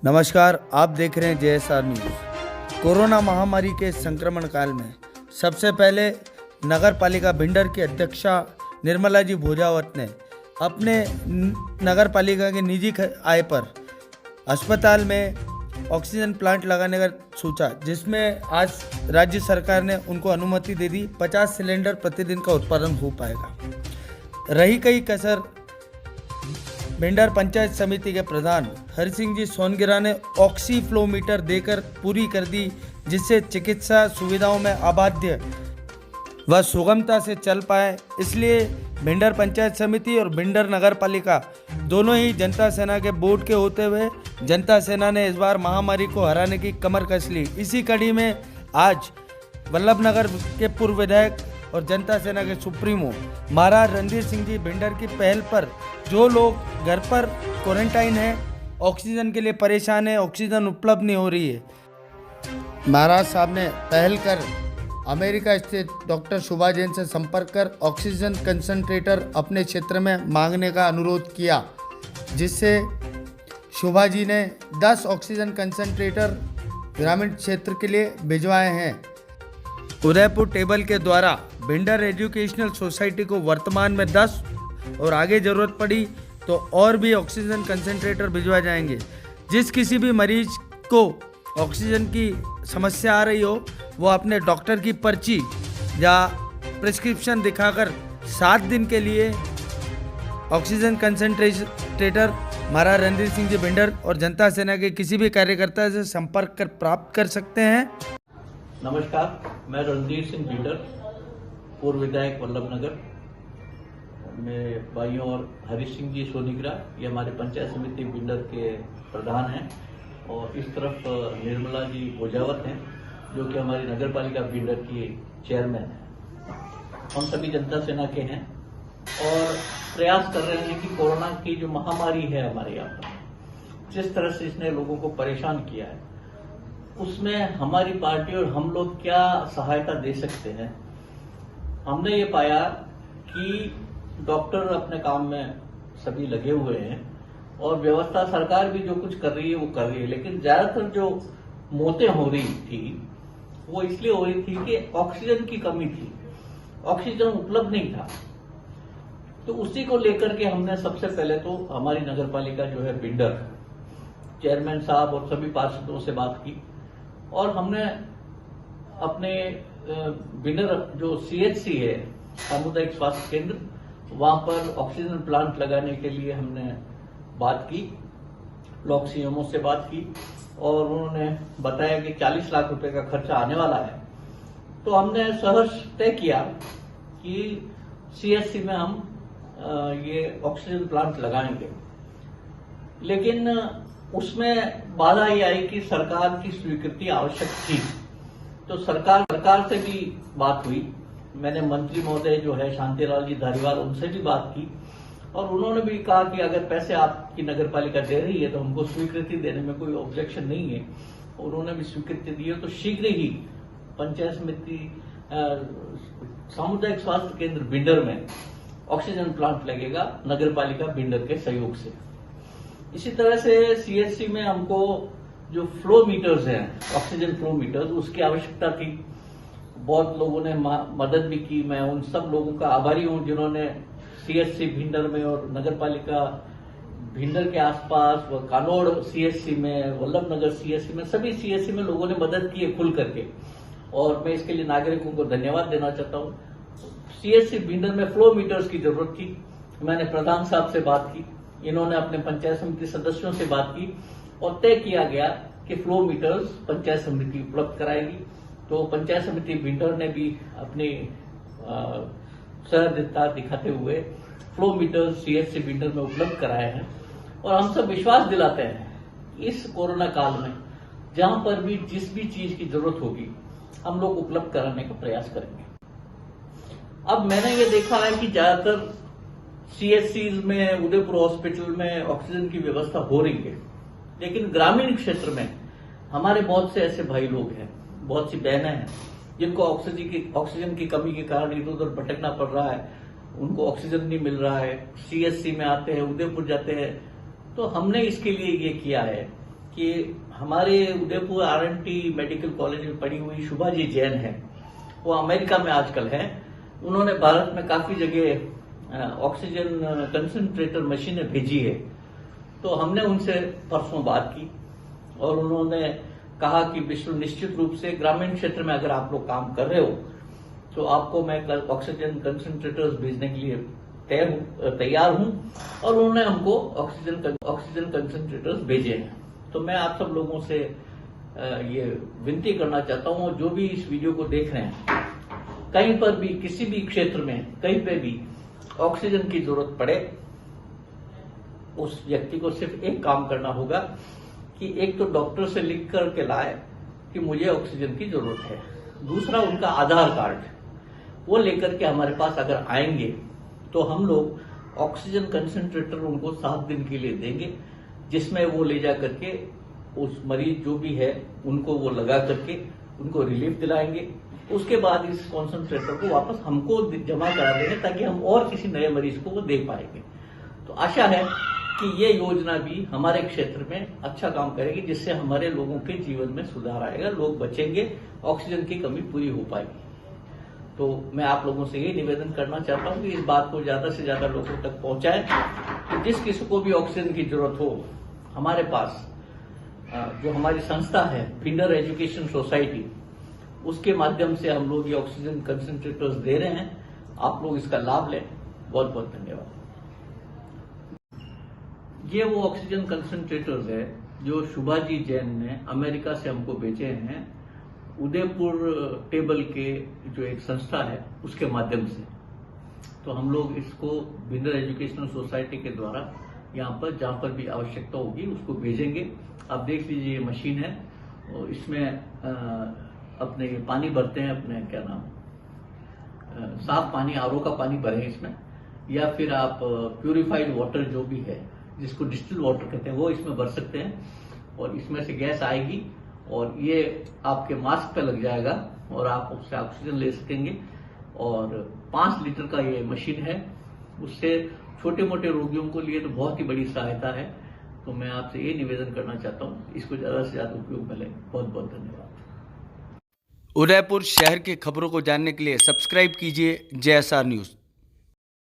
नमस्कार, आप देख रहे हैं JSR न्यूज़। कोरोना महामारी के संक्रमण काल में सबसे पहले नगर पालिका भिंडर की अध्यक्षा निर्मला जी भोजावत ने अपने नगर पालिका के निजी आय पर अस्पताल में ऑक्सीजन प्लांट लगाने का सोचा, जिसमें आज राज्य सरकार ने उनको अनुमति दे दी। 50 सिलेंडर प्रतिदिन का उत्पादन हो पाएगा। रही कई कसर भिंडर पंचायत समिति के प्रधान हरि सिंह जी सोनगिरा ने ऑक्सी फ्लो मीटर देकर पूरी कर दी, जिससे चिकित्सा सुविधाओं में अबाध्य व सुगमता से चल पाए। इसलिए भिंडर पंचायत समिति और भिंडर नगर पालिका दोनों ही जनता सेना के बोर्ड के होते हुए जनता सेना ने इस बार महामारी को हराने की कमर कस ली। इसी कड़ी में आज वल्लभ नगर के पूर्व विधायक और जनता सेना के सुप्रीमो महाराज रणधीर सिंह जी भिंडर की पहल पर जो लोग घर पर क्वारंटाइन हैं, ऑक्सीजन के लिए परेशान है, ऑक्सीजन उपलब्ध नहीं हो रही है, महाराज साहब ने पहल कर अमेरिका स्थित डॉक्टर शोभा जैन से संपर्क कर ऑक्सीजन कंसंट्रेटर अपने क्षेत्र में मांगने का अनुरोध किया, जिससे शोभा जी ने 10 ऑक्सीजन कंसंट्रेटर ग्रामीण क्षेत्र के लिए भिजवाए हैं। उदयपुर टेबल के द्वारा भिंडर एजुकेशनल सोसाइटी को वर्तमान में 10 और आगे ज़रूरत पड़ी तो और भी ऑक्सीजन कंसंट्रेटर भिजवाए जाएंगे। जिस किसी भी मरीज को ऑक्सीजन की समस्या आ रही हो, वो अपने डॉक्टर की पर्ची या प्रिस्क्रिप्शन दिखाकर 7 दिन के लिए ऑक्सीजन कंसंट्रेटर महाराज रणधीर सिंह जी भिंडर और जनता सेना के किसी भी कार्यकर्ता से संपर्क कर प्राप्त कर सकते हैं। नमस्कार, मैं रणधीर सिंह भिंडर, पूर्व विधायक वल्लभ नगर। मेरे भाइयों और हरि सिंह जी सोनीग्रा, ये हमारे पंचायत समिति भिंडर के प्रधान हैं, और इस तरफ निर्मला जी भोजावत हैं, जो कि हमारी नगर पालिका भिंडर की चेयरमैन हैं। हम सभी जनता सेना के हैं और प्रयास कर रहे हैं कि कोरोना की जो महामारी है हमारे यहाँ पर, जिस तरह से इसने लोगों को परेशान किया है, उसमें हमारी पार्टी और हम लोग क्या सहायता दे सकते हैं। हमने ये पाया कि डॉक्टर अपने काम में सभी लगे हुए हैं और व्यवस्था सरकार भी जो कुछ कर रही है वो कर रही है, लेकिन ज्यादातर जो मौतें हो रही थी वो इसलिए हो रही थी कि ऑक्सीजन की कमी थी, ऑक्सीजन उपलब्ध नहीं था। तो उसी को लेकर के हमने सबसे पहले तो हमारी नगर पालिका जो है भिंडर, चेयरमैन साहब और सभी पार्षदों से बात की, और हमने अपने भिंडर जो CHC है, सामुदायिक स्वास्थ्य केंद्र, वहां पर ऑक्सीजन प्लांट लगाने के लिए हमने बात की, ब्लॉक CMO से बात की, और उन्होंने बताया कि 40 लाख रुपए का खर्चा आने वाला है। तो हमने सहर्ष तय किया कि CHC में हम ये ऑक्सीजन प्लांट लगाएंगे, लेकिन उसमें बाधा ये आई कि सरकार की स्वीकृति आवश्यक थी। तो सरकार से भी बात हुई। मैंने मंत्री महोदय जो है शांतिलाल जी धारीवाल, उनसे भी बात की, और उन्होंने भी कहा कि अगर पैसे आपकी नगर पालिका दे रही है तो हमको स्वीकृति देने में कोई ऑब्जेक्शन नहीं है। उन्होंने भी स्वीकृति दी है। तो शीघ्र ही पंचायत समिति सामुदायिक स्वास्थ्य केंद्र भिंडर में ऑक्सीजन प्लांट लगेगा नगर पालिका भिंडर के सहयोग से। इसी तरह से CHC में हमको जो फ्लो मीटर्स हैं, ऑक्सीजन फ्लो मीटर्स, उसकी आवश्यकता थी। बहुत लोगों ने मदद भी की। मैं उन सब लोगों का आभारी हूं जिन्होंने CHC भिंडर में और नगर पालिका भिंडर के आसपास व कानोड़ CHC में, वल्लभ नगर CHC में, सभी CHC में लोगों ने मदद की है खुल करके, और मैं इसके लिए नागरिकों को धन्यवाद देना चाहता हूं। CHC भिंडर में फ्लो मीटर्स की जरूरत थी। मैंने प्रधान साहब से बात की, इन्होंने अपने पंचायत समिति सदस्यों से बात की, और तय किया गया कि फ्लो मीटर्स पंचायत समिति उपलब्ध कराएगी। तो पंचायत समिति भिंडर ने भी अपनी सहृदयता दिखाते हुए फ्लो मीटर्स CHC भिंडर में उपलब्ध कराए हैं, और हम सब विश्वास दिलाते हैं इस कोरोना काल में जहां पर भी जिस भी चीज की जरूरत होगी हम लोग उपलब्ध कराने का प्रयास करेंगे। अब मैंने ये देखा है कि ज्यादातर CHCs में, उदयपुर हॉस्पिटल में ऑक्सीजन की व्यवस्था हो रही है, लेकिन ग्रामीण क्षेत्र में हमारे बहुत से ऐसे भाई लोग हैं, बहुत सी बहनें हैं जिनको ऑक्सीजन की कमी के कारण इधर उधर भटकना पड़ रहा है, उनको ऑक्सीजन नहीं मिल रहा है। CHC में आते हैं, उदयपुर जाते हैं, तो हमने इसके लिए ये किया है कि हमारे उदयपुर आर&टी मेडिकल कॉलेज में पढ़ी हुई शुभा जी जैन है, वो अमेरिका में आजकल है। उन्होंने भारत में काफी जगह ऑक्सीजन कंसंट्रेटर मशीनें भेजी है। तो हमने उनसे परसों बात की और उन्होंने कहा कि विश्व निश्चित रूप से ग्रामीण क्षेत्र में अगर आप लोग काम कर रहे हो तो आपको मैं कल ऑक्सीजन कंसंट्रेटर्स भेजने के लिए तैयार हूं, और उन्होंने हमको ऑक्सीजन कंसंट्रेटर्स भेजे हैं। तो मैं आप सब लोगों से ये विनती करना चाहता हूं, जो भी इस वीडियो को देख रहे हैं, कहीं पर भी किसी भी क्षेत्र में कहीं पे भी ऑक्सीजन की जरूरत पड़े, उस व्यक्ति को सिर्फ एक काम करना होगा कि एक तो डॉक्टर से लिख करके लाए कि मुझे ऑक्सीजन की जरूरत है, दूसरा उनका आधार कार्ड वो लेकर के हमारे पास अगर आएंगे तो हम लोग ऑक्सीजन कंसंट्रेटर उनको 7 दिन के लिए देंगे, जिसमें वो ले जा करके उस मरीज जो भी है उनको वो लगा करके उनको रिलीफ दिलाएंगे। उसके बाद इस कॉन्सेंट्रेटर को वापस हमको जमा करा देंगे ताकि हम और किसी नए मरीज को वो दे पाएंगे। तो आशा है कि ये योजना भी हमारे क्षेत्र में अच्छा काम करेगी, जिससे हमारे लोगों के जीवन में सुधार आएगा, लोग बचेंगे, ऑक्सीजन की कमी पूरी हो पाएगी। तो मैं आप लोगों से ये निवेदन करना चाहता हूं कि इस बात को ज्यादा से ज्यादा लोगों तक पहुंचाएं कि जिस किसी को भी ऑक्सीजन की जरूरत हो, हमारे पास जो हमारी संस्था है बिंडर एजुकेशन सोसाइटी, उसके माध्यम से हम लोग ये ऑक्सीजन कंसंट्रेटर्स दे रहे हैं। आप लोग इसका लाभ लें। बहुत बहुत धन्यवाद। ये वो ऑक्सीजन कंसंट्रेटर्स है जो शुभा जी जैन ने अमेरिका से हमको भेजे हैं, उदयपुर टेबल के जो एक संस्था है उसके माध्यम से। तो हम लोग इसको बिंडर एजुकेशनल सोसाइटी के द्वारा यहाँ पर जहाँ पर भी आवश्यकता होगी उसको भेजेंगे। आप देख लीजिए ये मशीन है और इसमें अपने पानी भरते हैं, अपने क्या नाम साफ पानी, आरओ का पानी भरें इसमें, या फिर आप प्यूरिफाइड वाटर जो भी है जिसको डिस्टिल वाटर कहते हैं वो इसमें भर सकते हैं और इसमें से गैस आएगी और ये आपके मास्क पे लग जाएगा और आप उससे ऑक्सीजन ले सकेंगे। और 5 लीटर का ये मशीन है, उससे छोटे मोटे रोगियों को लिए तो बहुत ही बड़ी सहायता है। तो मैं आपसे ये निवेदन करना चाहता हूँ, इसको ज्यादा से ज्यादा उपयोग में लें। बहुत बहुत धन्यवाद। उदयपुर शहर की खबरों को जानने के लिए सब्सक्राइब कीजिए JSR न्यूज़।